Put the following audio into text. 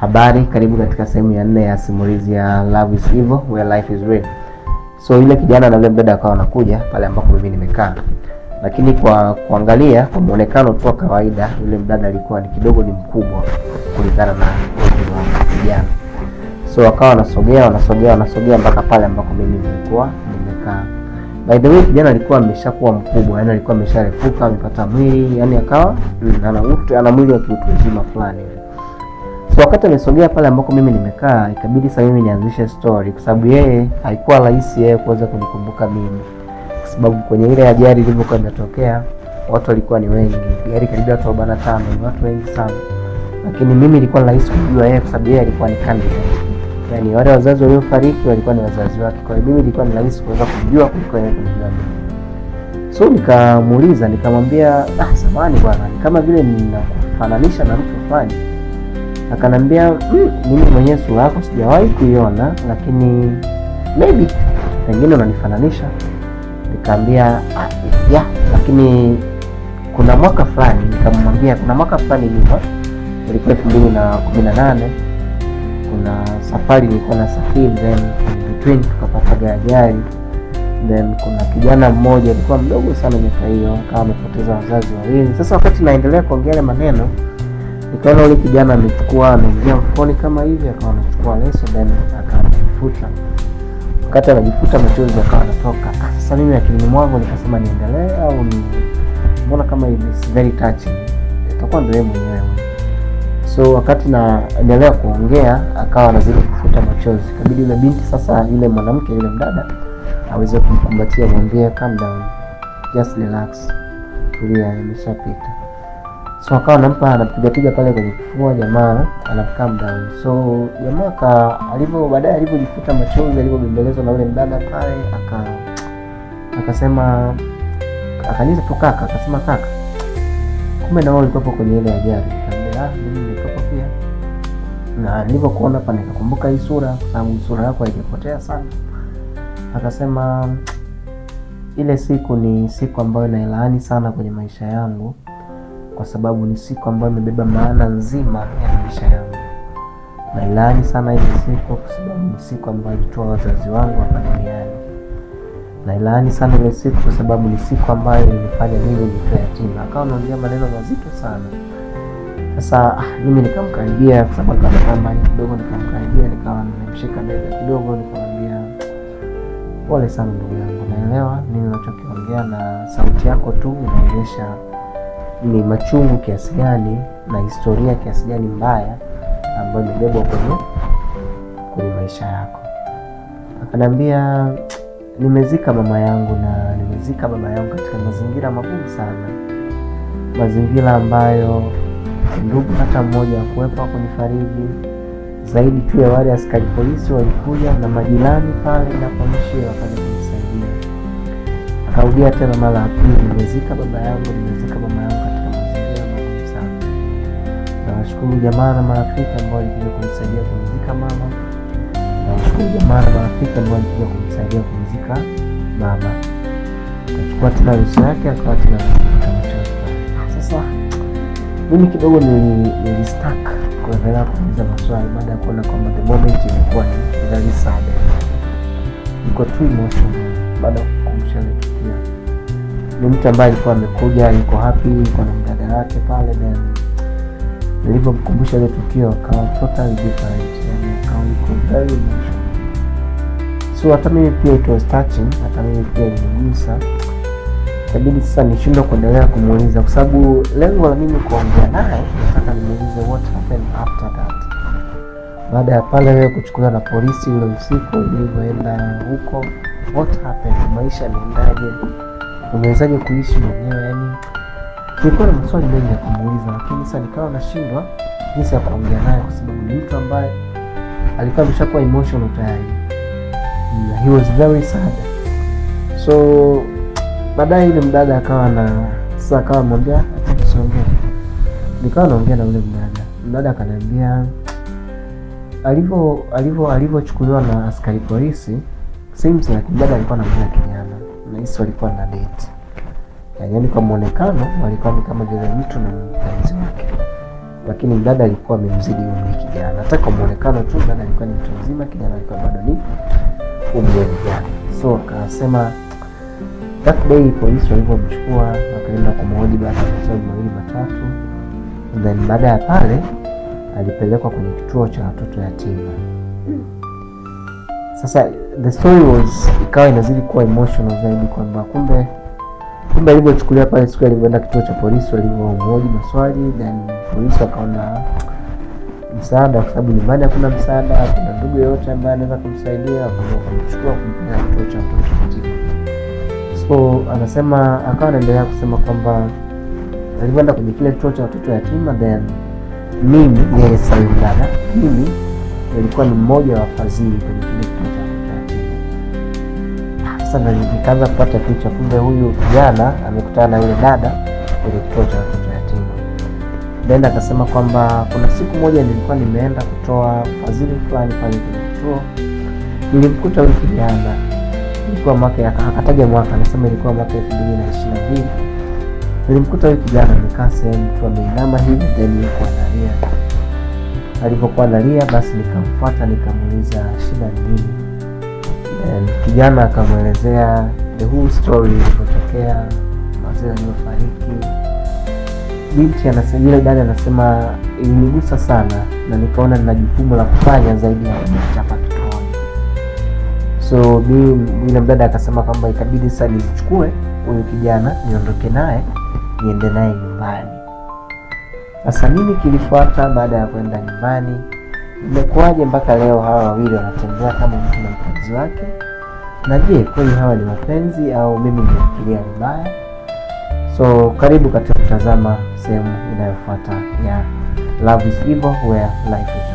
Habari, karibu katika sehemu ya 4 ya simulizi ya Love is Evil Where Life is Real. So yule kijana na yule mdada akawa wanakuja pale ambapo mimi nimekaa. Lakini kwa kuangalia kwa muonekano tu wa kawaida, yule mdada alikuwa ni kidogo ni mkubwa kulingana na umri wa kijana. So wakawa wanasogea mpaka pale ambapo mimi nilikuwa nimekaa. By the way, kijana alikuwa ameshakuwa mkubwa, yani alikuwa amesharefuka, amepata mwili, yani akawa ana mwili wa kiutu uzima fulani. So wakati amesogea pale ambako mimi nimekaa, ikabidi sasa mimi nianzishe story kwa sababu yeye haikuwa rahisi yeye kuweza kunikumbuka mimi. Kwa sababu kwenye ile ajali ilipokuwa imetokea, watu walikuwa ni wengi. Gari karibia watu 45, ni watu wengi sana. Lakini mimi ilikuwa rahisi kujua yeye kwa sababu yeye alikuwa ni candidate. Yaani wale wazazi waliofariki walikuwa ni wazazi wake. Kwa hiyo mimi ilikuwa ni rahisi kuweza kujua kuliko yeye kunijua mimi. So nikamuuliza, nikamwambia, samahani bwana, kama vile ninakufananisha na mtu fulani. Akanambia, mimi mwenyewe sura yako sijawahi kuiona, lakini maybe pengine unanifananisha. Nikamwambia, lakini kuna mwaka fulani, nikamwambia kuna mwaka fulani nyuma, ilikuwa 2018, kuna safari nilikuwa nasafiri, then between tukapata ajali, then kuna kijana mmoja alikuwa mdogo sana miaka hiyo, akawa amepoteza wazazi wawili. Sasa wakati naendelea kuongea maneno, nikaona yule kijana amechukua, anaingia mfukoni kama hivi, akawa anachukua leso, then akajifuta. Wakati anajifuta machozi akawa yanatoka. Sasa mimi akilini mwangu nikasema niendelee au ni mbona kama it's very touching, itakuwa ndio yeye mwenyewe. So wakati naendelea kuongea, akawa anazidi kufuta machozi. Kabidi yule binti sasa, yule mwanamke, yule mdada aweze kumkumbatia, mwambie calm down, just relax, tulia, imeshapita. So akawa anapiga pale kwenye kifua, jamaa calm down. So jamaa baadaye alivyojifuta machozi, alivyobembelezwa na yule mdada pale, akasema, akaniza tu kaka, akasema kaka, kumbe na wewe ulikuwa kwenye ile ajali. Nikamwambia mimi nilikuwa pia, na nilipokuona hapa nikakumbuka hii sura, kwa sababu sura yako haijapotea sana. Akasema ile siku ni siku ambayo nailaani sana kwenye maisha yangu, kwa sababu ni siku ambayo imebeba maana nzima ya maisha yangu. Nailaani sana ile siku kwa sababu ni siku ambayo ilitoa wazazi wangu hapa duniani. Nailaani sana ile siku kwa sababu ni siku ambayo ilifanya mimi nitoe yatima. Akawa anaongea maneno mazito sana. Sasa mimi nikamkaribia kwa sababu kama kidogo, nikamkaribia, nikawa nimemshika bega kidogo, nikamwambia pole sana ndugu yangu, naelewa nini unachokiongea na sauti yako tu inaonyesha ni machungu kiasi gani na historia kiasi gani mbaya ambayo imebebwa kwenye maisha yako. Akanambia, nimezika mama yangu na nimezika baba yangu katika mazingira magumu sana, mazingira ambayo ndugu hata mmoja hakuwepo kunifariji, zaidi tu ya wale askari polisi walikuja na majirani pale na polisi wakaja kunisaidia. Akarudia tena mara ya pili, nimezika baba yangu, nimezika mama yangu katika mazingira magumu sana. Nawashukuru jamaa na marafiki ambao walikuja kunisaidia kumzika mama. Nawashukuru jamaa na marafiki ambao walikuja kunisaidia kumzika baba. Akachukua tena leso yake, akawa tena machozi. Sasa mimi kidogo nilistuck kuendelea kuuliza maswali baada ya kuona kwamba the moment ilikuwa ni very sad. Niko too emotional baada ya kukumbuka ile tukio. Ni mtu ambaye alikuwa amekuja, yuko happy, yuko na mdada wake pale, then nilipomkumbusha ile tukio akawa totally different, yani akawa yuko very emotional. So hata mimi pia it was touching, hata mimi pia ilinigusa. Kabidi sasa nishindwe kuendelea kumuuliza kwa sababu lengo la mimi kuongea naye nataka nimuulize what happened after that. Baada ya pale wewe kuchukuliwa na polisi ile usiku, ulivyoenda huko, what happened, maisha yanaendaje, umewezaje kuishi mwenyewe? Yani nilikuwa na maswali mengi ya kumuuliza, lakini sasa nikawa nashindwa jinsi ya kuongea naye kwa sababu ni mtu ambaye alikuwa ameshakuwa emotional tayari. He was very sad. So baadaye yule mdada akawa mwambia acha tusiongee. Nikawa naongea na yule mdada. Mdada akaniambia alivyochukuliwa na askari polisi, seems like mdada alikuwa anamjua kijana. Na hisi walikuwa na date. Yaani kwa muonekano walikuwa ni kama vile mtu na mpenzi wake. lakini mdada alikuwa amemzidi umri kijana. Hata kwa muonekano tu mdada alikuwa ni mtu mzima, kijana alikuwa bado ni umri wa vijana. So akasema that day polisi walipomchukua wakaenda kumhoji baada ya maswali mawili matatu, and then baada ya pale alipelekwa kwenye kituo cha watoto yatima. Sasa the story was ikawa inazidi kuwa emotional zaidi, kwamba kumbe alivyochukulia pale siku alivyoenda kituo cha polisi, walivyomhoji maswali, then polisi wakaona msaada, kwa sababu nyumbani hakuna msaada, kuna ndugu yoyote ambaye anaweza kumsaidia, wakamchukua kumpeleka kituo cha watoto yatima. So anasema akawa anaendelea kusema kwamba alivyoenda kwenye kile kituo cha watoto yatima, then mimi yeye sasa mdada, mimi nilikuwa ni mmoja wa wafadhili kwenye kile kituo cha watoto yatima. Sasa nikaanza kupata picha, kumbe huyu kijana amekutana na yule dada kwenye kituo cha watoto yatima. Then akasema kwamba kuna siku moja nilikuwa nimeenda kutoa fadhili fulani pale kwenye kituo, nilimkuta huyu kijana, ilikuwa mwaka, akataja mwaka, anasema ilikuwa mwaka 2022. Nilimkuta huyu kijana amekaa sehemu tu ameinama hivi, then yuko analia. Alipokuwa analia, basi nikamfuata nikamuuliza shida ni nini. And kijana akamwelezea the whole story ilipotokea, mzee aliyofariki. Binti anasema, yule dada anasema ilinigusa sana na nikaona nina jukumu la kufanya zaidi ya kuchapa kituoni. So yule mdada akasema kwamba ikabidi sasa nimchukue huyu kijana niondoke naye niende naye nyumbani. Sasa nini kilifuata baada ya kwenda nyumbani? Imekuwaje mpaka leo hawa wawili wanatembea kama mtu na mpenzi wake? Na je, kweli hawa ni mapenzi au mimi nimefikiria vibaya? So karibu katika kutazama sehemu inayofuata ya Love is Evil Where Life is